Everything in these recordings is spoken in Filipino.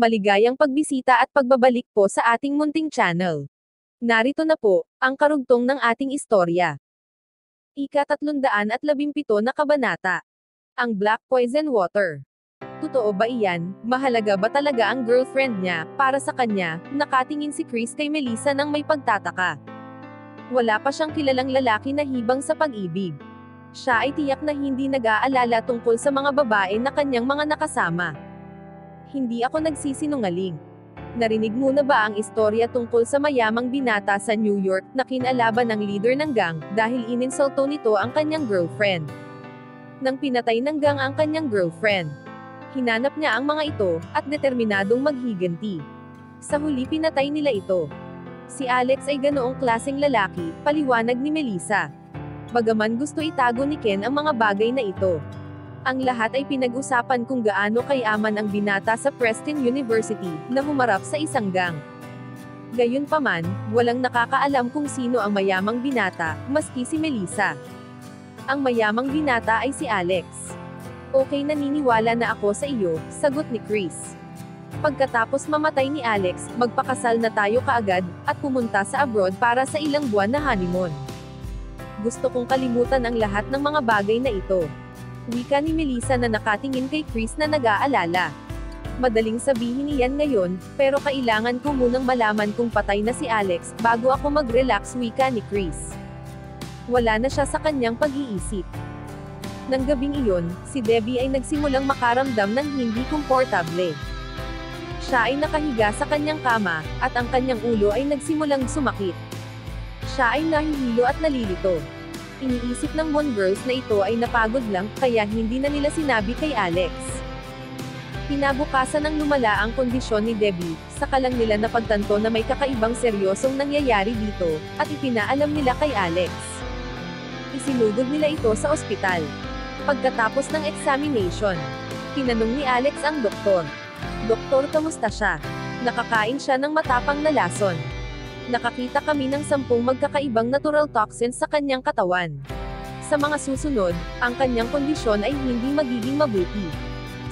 Maligayang pagbisita at pagbabalik po sa ating munting channel. Narito na po, ang karugtong ng ating istorya. Ika-317 na kabanata. Ang Black Poison Water. Totoo ba iyan? Mahalaga ba talaga ang girlfriend niya? Para sa kanya, nakatingin si Chris kay Melissa nang may pagtataka. Wala pa siyang kilalang lalaki na hibang sa pag-ibig. Siya ay tiyak na hindi nag-aalala tungkol sa mga babae na kanyang mga nakasama. Hindi ako nagsisinungaling. Narinig mo na ba ang istorya tungkol sa mayamang binata sa New York na kinalaban ng leader ng gang dahil ininsulto nito ang kanyang girlfriend? Nang pinatay ng gang ang kanyang girlfriend, hinanap niya ang mga ito at determinadong maghiganti. Sa huli pinatay nila ito. Si Alex ay ganoong klaseng lalaki, paliwanag ni Melissa. Bagaman gusto itago ni Ken ang mga bagay na ito. Ang lahat ay pinag-usapan kung gaano kayaman ang binata sa Preston University, na humarap sa isang gang. Gayunpaman, walang nakakaalam kung sino ang mayamang binata, maski si Melissa. Ang mayamang binata ay si Alex. Okay, naniniwala na ako sa iyo, sagot ni Chris. Pagkatapos mamatay ni Alex, magpakasal na tayo kaagad, at pumunta sa abroad para sa ilang buwan na honeymoon. Gusto kong kalimutan ang lahat ng mga bagay na ito. Wika ni Melissa na nakatingin kay Chris na nag-aalala. Madaling sabihin iyan ngayon, pero kailangan ko munang malaman kung patay na si Alex, bago ako mag-relax, wika ni Chris. Wala na siya sa kanyang pag-iisip. Nang gabing iyon, si Debbie ay nagsimulang makaramdam ng hindi komportable. Siya ay nakahiga sa kanyang kama, at ang kanyang ulo ay nagsimulang sumakit. Siya ay nahihilo at nalilito. Iniisip ng Moon Girls na ito ay napagod lang, kaya hindi na nila sinabi kay Alex. Kinabukasan ng lumala ang kondisyon ni Debbie, saka lang nila napagtanto na may kakaibang seryosong nangyayari dito, at ipinaalam nila kay Alex. Isinugod nila ito sa ospital. Pagkatapos ng examination, tinanong ni Alex ang doktor. Doktor, kamusta siya? Nakakain siya ng matapang na lason. Nakakita kami ng 10 magkakaibang natural toxins sa kanyang katawan. Sa mga susunod, ang kanyang kondisyon ay hindi magiging mabuti.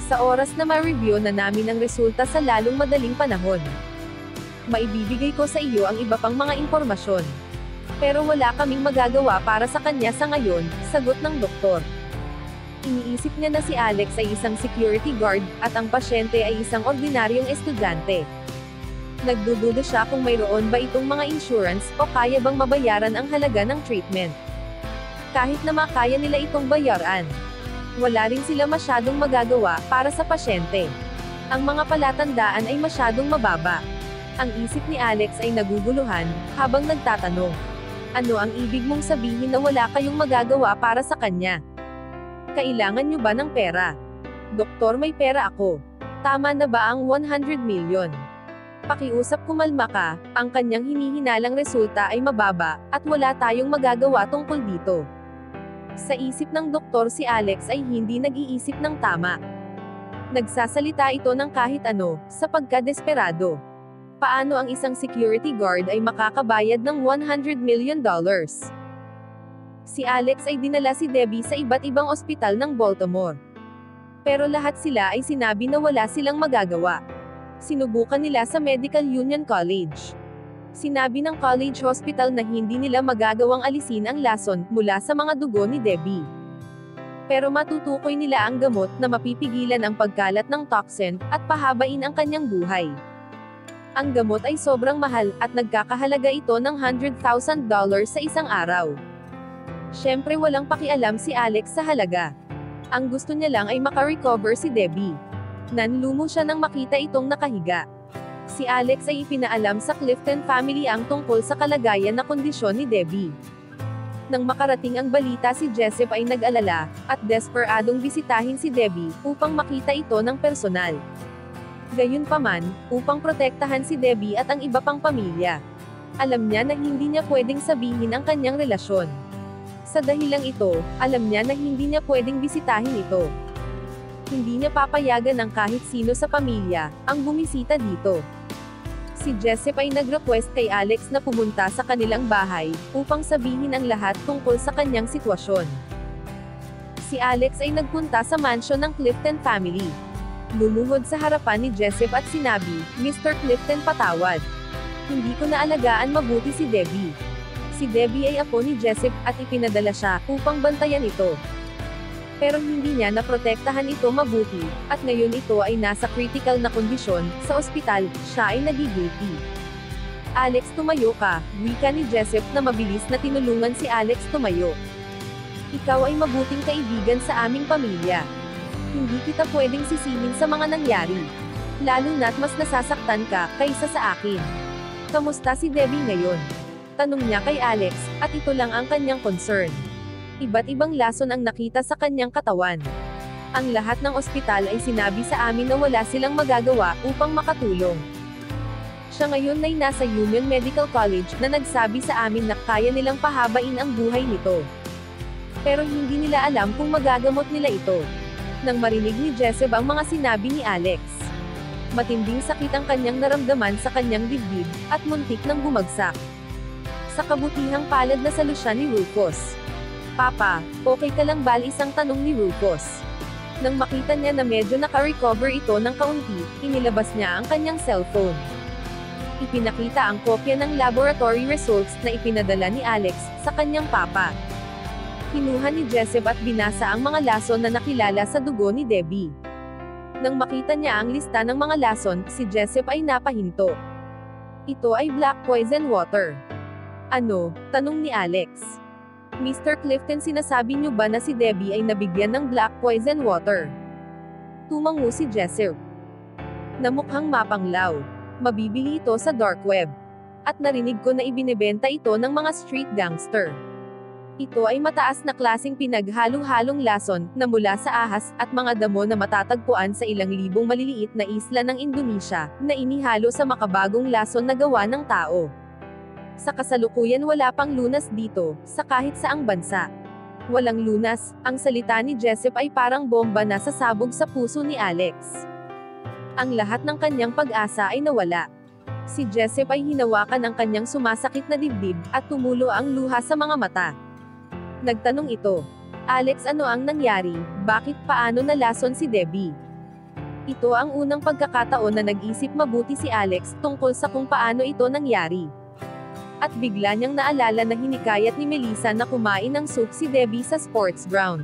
Sa oras na ma-review na namin ang resulta sa lalong madaling panahon, maibibigay ko sa iyo ang iba pang mga impormasyon. Pero wala kaming magagawa para sa kanya sa ngayon, sagot ng doktor. Iniisip niya na si Alex ay isang security guard, at ang pasyente ay isang ordinaryong estudyante. Nagdududa siya kung mayroon ba itong mga insurance, o kaya bang mabayaran ang halaga ng treatment. Kahit na makaya nila itong bayaran, wala rin sila masyadong magagawa para sa pasyente. Ang mga palatandaan ay masyadong mababa. Ang isip ni Alex ay naguguluhan, habang nagtatanong. Ano ang ibig mong sabihin na wala kayong magagawa para sa kanya? Kailangan niyo ba ng pera? Doktor, may pera ako. Tama na ba ang 100 million? Pakiusap, kumalma ka, ang kanyang hinihinalang resulta ay mababa, at wala tayong magagawa tungkol dito. Sa isip ng doktor, si Alex ay hindi nag-iisip ng tama. Nagsasalita ito ng kahit ano, sa pagka-desperado. Paano ang isang security guard ay makakabayad ng $100 million? Si Alex ay dinala si Debbie sa iba't ibang ospital ng Baltimore. Pero lahat sila ay sinabi na wala silang magagawa. Sinubukan nila sa Medical Union College. Sinabi ng college hospital na hindi nila magagawang alisin ang lason mula sa mga dugo ni Debbie. Pero matutukoy nila ang gamot na mapipigilan ang pagkalat ng toxin, at pahabain ang kanyang buhay. Ang gamot ay sobrang mahal, at nagkakahalaga ito ng $100,000 sa isang araw. Siyempre walang pakialam si Alex sa halaga. Ang gusto niya lang ay makarecover si Debbie. Nanlumo siya nang makita itong nakahiga. Si Alex ay ipinaalam sa Clifton family ang tungkol sa kalagayan na kondisyon ni Debbie. Nang makarating ang balita, si Jessup ay nag-alala, at desperadong bisitahin si Debbie, upang makita ito ng personal. Gayunpaman, upang protektahan si Debbie at ang iba pang pamilya. Alam niya na hindi niya pwedeng sabihin ang kanyang relasyon. Sa dahilang ito, alam niya na hindi niya pwedeng bisitahin ito. Hindi niya papayagan ng kahit sino sa pamilya ang bumisita dito. Si Jessup ay nag-request kay Alex na pumunta sa kanilang bahay, upang sabihin ang lahat tungkol sa kanyang sitwasyon. Si Alex ay nagpunta sa mansion ng Clifton family. Lumuhod sa harapan ni Jessup at sinabi, "Mr. Clifton, patawad. Hindi ko naalagaan mabuti si Debbie. Si Debbie ay apo ni Jessup at ipinadala siya upang bantayan ito. Pero hindi niya naprotektahan ito mabuti, at ngayon ito ay nasa critical na kondisyon, sa ospital, siya ay nagiguilty." "Alex, tumayo ka," wika ni Jessup na mabilis na tinulungan si Alex tumayo. "Ikaw ay mabuting kaibigan sa aming pamilya. Hindi kita pwedeng sisihin sa mga nangyari. Lalo na't mas nasasaktan ka, kaysa sa akin. Kamusta si Debbie ngayon?" Tanong niya kay Alex, at ito lang ang kanyang concern. Iba't ibang lason ang nakita sa kanyang katawan. Ang lahat ng ospital ay sinabi sa amin na wala silang magagawa upang makatulong. Siya ngayon ay nasa Union Medical College na nagsabi sa amin na kaya nilang pahabain ang buhay nito. Pero hindi nila alam kung magagamot nila ito. Nang marinig ni Jessup ang mga sinabi ni Alex, matinding sakit ang kanyang naramdaman sa kanyang dibdib, at muntik nang bumagsak. Sa kabutihang palad na salusya ni Rufus. "Papa, okay ka lang ba?" isang tanong ni Rufus. Nang makita niya na medyo naka-recover ito ng kaunti, inilabas niya ang kanyang cellphone. Ipinakita ang kopya ng laboratory results na ipinadala ni Alex sa kanyang papa. Kinuha ni Jessup at binasa ang mga lason na nakilala sa dugo ni Debbie. Nang makita niya ang lista ng mga lason, si Jessup ay napahinto. "Ito ay black poison water." "Ano?" tanong ni Alex. "Mr. Clifton, sinasabi niyo ba na si Debbie ay nabigyan ng black poison water?" Tumango si Jessup. "Na mukhang mapanglaw. Mabibili ito sa dark web. At narinig ko na ibinebenta ito ng mga street gangster. Ito ay mataas na klaseng pinaghalo-halong lason, na mula sa ahas, at mga damo na matatagpuan sa ilang libong maliliit na isla ng Indonesia, na inihalo sa makabagong lason na gawa ng tao. Sa kasalukuyan wala pang lunas dito, sa kahit saang bansa." "Walang lunas," ang salita ni Jessup ay parang bomba na sasabog sa puso ni Alex. Ang lahat ng kanyang pag-asa ay nawala. Si Jessup ay hinawakan ang kanyang sumasakit na dibdib, at tumulo ang luha sa mga mata. Nagtanong ito, "Alex, ano ang nangyari? Bakit, paano nalason si Debbie?" Ito ang unang pagkakataon na nag-isip mabuti si Alex tungkol sa kung paano ito nangyari. At bigla niyang naalala na hinikayat ni Melissa na kumain ng soup si Debbie sa sports ground.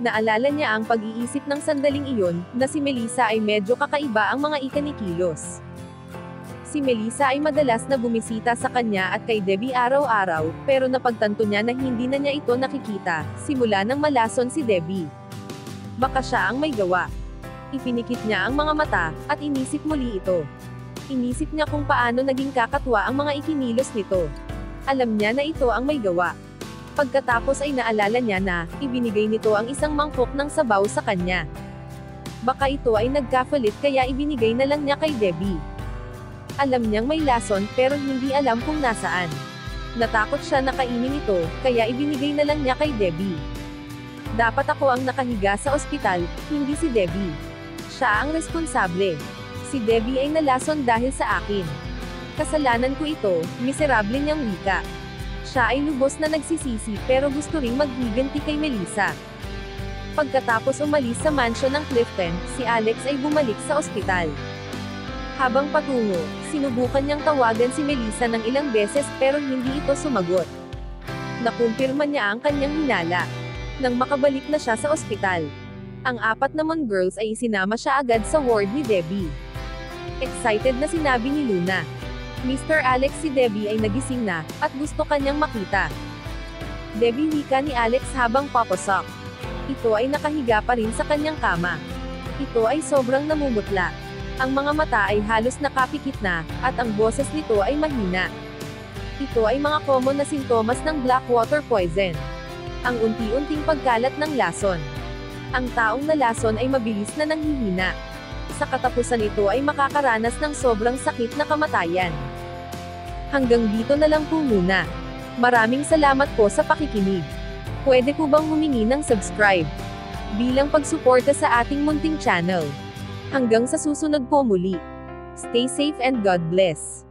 Naalala niya ang pag-iisip ng sandaling iyon, na si Melissa ay medyo kakaiba ang mga ikinikilos. Si Melissa ay madalas na bumisita sa kanya at kay Debbie araw-araw, pero napagtanto niya na hindi na niya ito nakikita, simula nang malason si Debbie. Baka siya ang may gawa. Ipinikit niya ang mga mata, at inisip muli ito. Inisip niya kung paano naging kakatwa ang mga ikinilos nito. Alam niya na ito ang may gawa. Pagkatapos ay naalala niya na, ibinigay nito ang isang mangkok ng sabaw sa kanya. Baka ito ay nagkapalit kaya ibinigay na lang niya kay Debbie. Alam niyang may lason, pero hindi alam kung nasaan. Natakot siya na kainin ito, kaya ibinigay na lang niya kay Debbie. "Dapat ako ang nakahiga sa ospital, hindi si Debbie. Siya ang responsable. Si Debbie ay nalason dahil sa akin. Kasalanan ko ito," miserable niyang wika. Siya ay lubos na nagsisisi, pero gusto ring maghiganti kay Melissa. Pagkatapos umalis sa mansion ng Clifton, si Alex ay bumalik sa ospital. Habang patungo, sinubukan niyang tawagan si Melissa ng ilang beses, pero hindi ito sumagot. Nakumpirma niya ang kanyang hinala. Nang makabalik na siya sa ospital, ang 4 namang girls ay isinama siya agad sa ward ni Debbie. Excited na sinabi ni Luna, "Mr. Alex, si Debbie ay nagising na, at gusto kanyang makita." Debbie, wika ni Alex habang papasok. Ito ay nakahiga pa rin sa kanyang kama. Ito ay sobrang namumutla. Ang mga mata ay halos nakapikit na, at ang boses nito ay mahina. Ito ay mga common na sintomas ng black water poison. Ang unti-unting pagkalat ng lason. Ang taong nalason ay mabilis na nanghihina. Sa katapusan ito ay makakaranas ng sobrang sakit na kamatayan. Hanggang dito na lang po muna. Maraming salamat po sa pakikinig. Pwede po bang humingi ng subscribe bilang pagsuporta sa ating munting channel? Hanggang sa susunod po muli. Stay safe and God bless.